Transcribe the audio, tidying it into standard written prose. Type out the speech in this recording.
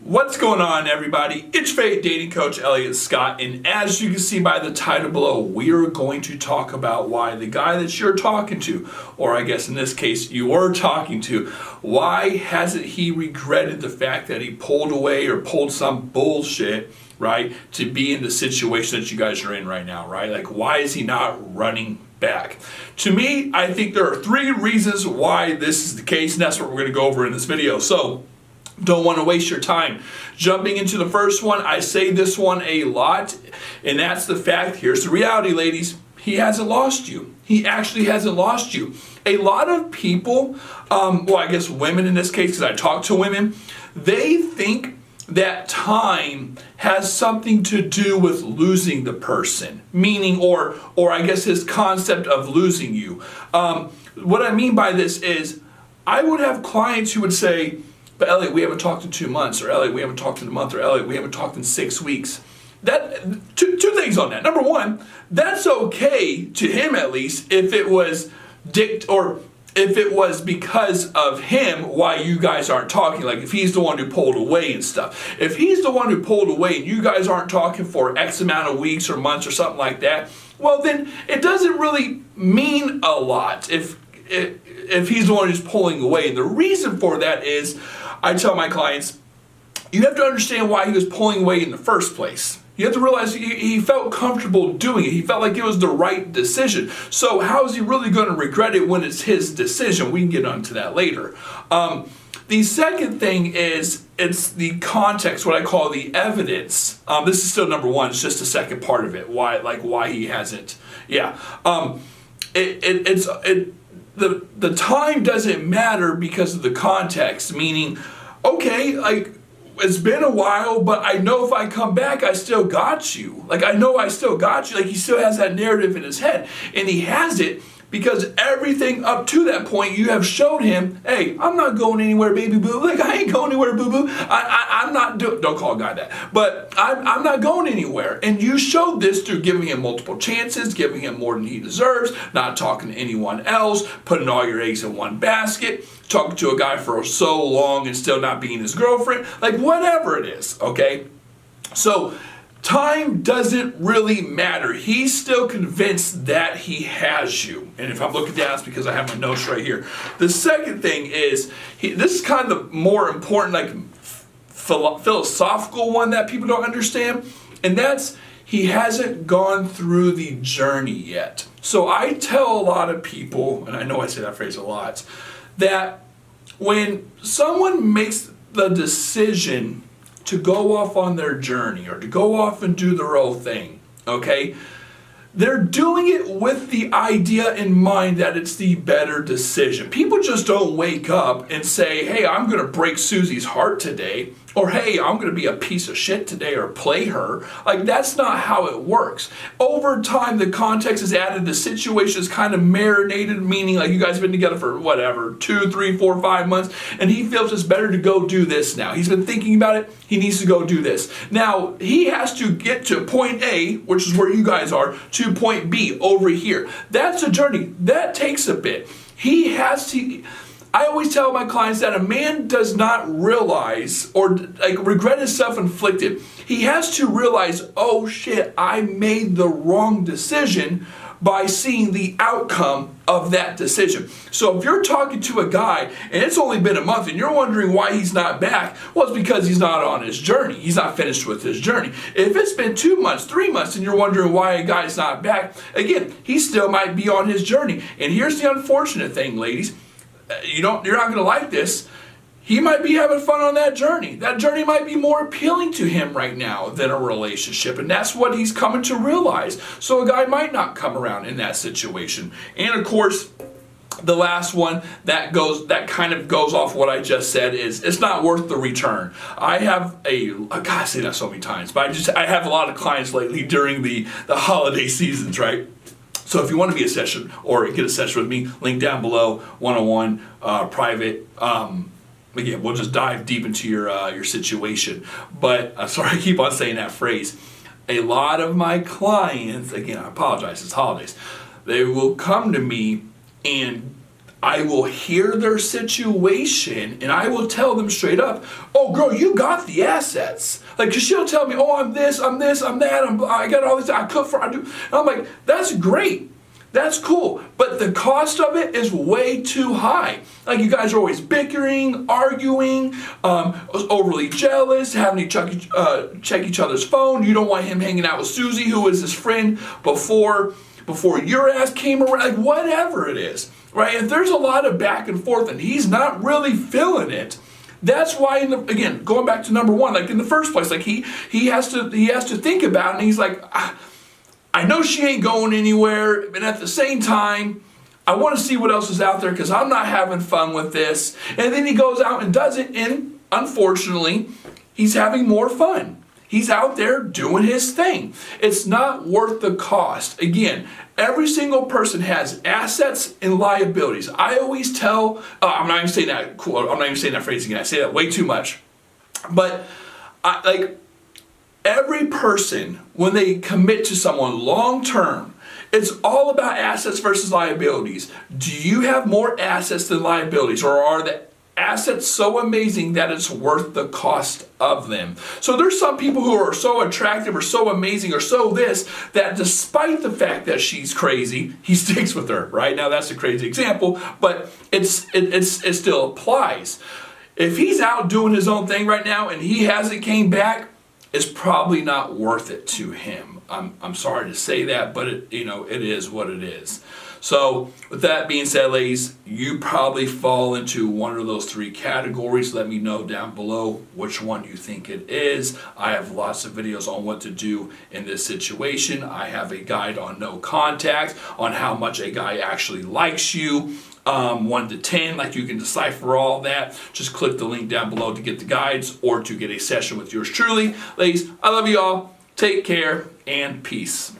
What's going on, everybody? It's Fate Dating Coach Elliot Scott, and as you can see by the title below, we are going to talk about why the guy that you're talking to, or I guess in this case you were talking to, why hasn't he regretted the fact that he pulled away or pulled some bullshit, right, to be in the situation that you guys are in right now, right? Like, why is he not running back? To me, I think there are 3 reasons why this is the case, and that's what we're going to go over in this video. So, don't want to waste your time. Jumping into the first one, I say this one a lot, and that's the fact. Here's the reality, ladies. He hasn't lost you. He actually hasn't lost you. A lot of people, well, I guess women in this case, because I talk to women, they think that time has something to do with losing the person, meaning, or I guess his concept of losing you. What I mean by this is, I would have clients who would say, but Elliot, we haven't talked in 2 months, or Elliot, we haven't talked in a month, or Elliot, we haven't talked in 6 weeks. That two things on that. Number one, that's okay to him at least if it was if it was because of him why you guys aren't talking. Like if he's the one who pulled away and stuff. If he's the one who pulled away and you guys aren't talking for X amount of weeks or months or something like that, well then it doesn't really mean a lot if he's the one who's pulling away. And the reason for that is, I tell my clients, you have to understand why he was pulling away in the first place. You have to realize he felt comfortable doing it. He felt like it was the right decision. So how is he really going to regret it when it's his decision? We can get onto that later. The second thing is, it's the context, what I call the evidence. This is still number one. It's just the second part of it. Why he hasn't. Yeah. The time doesn't matter because of the context, meaning, okay, like, it's been a while, but I know if I come back, I still got you. Like, I know I still got you. Like, he still has that narrative in his head. And he has it because everything up to that point, you have showed him, hey, I'm not going anywhere, baby boo. Like, I ain't going anywhere, boo boo. I'm not doing, don't call a guy that, but I'm not going anywhere. And you showed this through giving him multiple chances, giving him more than he deserves, not talking to anyone else, putting all your eggs in one basket, talking to a guy for so long and still not being his girlfriend, like whatever it is, okay? So, time doesn't really matter. He's still convinced that he has you. And if I'm looking down, it's because I have my notes right here. The second thing is, this is kind of the more important, like, philosophical one that people don't understand. And that's, he hasn't gone through the journey yet. So I tell a lot of people, and I know I say that phrase a lot, that when someone makes the decision to go off on their journey or to go off and do their own thing, okay? They're doing it with the idea in mind that it's the better decision. People just don't wake up and say, hey, I'm going to break Susie's heart today, or hey, I'm going to be a piece of shit today or play her. Like, that's not how it works. Over time, the context is added, the situation is kind of marinated, meaning like you guys have been together for whatever, 2, 3, 4, 5 months, and he feels it's better to go do this now. He's been thinking about it. He needs to go do this. Now, he has to get to point A, which is where you guys are, to point B over here. That's a journey. That takes a bit. He has to... I always tell my clients that a man does not realize, or like regret is self-inflicted. He has to realize, oh shit, I made the wrong decision by seeing the outcome of that decision. So if you're talking to a guy and it's only been a month and you're wondering why he's not back, well, it's because he's not on his journey. He's not finished with his journey. If it's been 2 months, 3 months, and you're wondering why a guy's not back, again, he still might be on his journey. And here's the unfortunate thing, ladies. You're not going to like this. He might be having fun on that journey. That journey might be more appealing to him right now than a relationship. And that's what he's coming to realize. So a guy might not come around in that situation. And of course, the last one that kind of goes off what I just said is, it's not worth the return. I have I say that so many times, but I have a lot of clients lately during the holiday seasons, right? So if you want to be a session or get a session with me, link down below, one-on-one, private. Again, we'll just dive deep into your situation. But sorry, I keep on saying that phrase. A lot of my clients, again, I apologize, it's holidays. They will come to me and I will hear their situation and I will tell them straight up, oh girl, you got the assets. Like, cause she'll tell me, oh, I'm this, I'm that, I got all this, I cook for, I do. And I'm like, that's great. That's cool. But the cost of it is way too high. Like, you guys are always bickering, arguing, overly jealous, having to check each other's phone. You don't want him hanging out with Susie, who was his friend before your ass came around, like whatever it is, right? If there's a lot of back and forth and he's not really feeling it, that's why, again, going back to number one, like in the first place, like he has to think about it, and he's like, I know she ain't going anywhere, and at the same time, I want to see what else is out there because I'm not having fun with this. And then he goes out and does it, and unfortunately, he's having more fun. He's out there doing his thing. It's not worth the cost. Again, every single person has assets and liabilities. I always tell, I'm not even saying that quote, I'm not even saying that phrase again. I say that way too much. But every person, when they commit to someone long term, it's all about assets versus liabilities. Do you have more assets than liabilities, or are the assets so amazing that it's worth the cost of them? So there's some people who are so attractive or so amazing or so this, that despite the fact that she's crazy, he sticks with her, right? Now that's a crazy example, but it still applies. If he's out doing his own thing right now and he hasn't came back, it's probably not worth it to him. I'm sorry to say that, but it is what it is. So with that being said, ladies, you probably fall into one of those three categories. Let me know down below which one you think it is. I have lots of videos on what to do in this situation. I have a guide on no contact, on how much a guy actually likes you. 1 to 10, like you can decipher all that. Just click the link down below to get the guides or to get a session with yours truly. Ladies, I love you all. Take care and peace.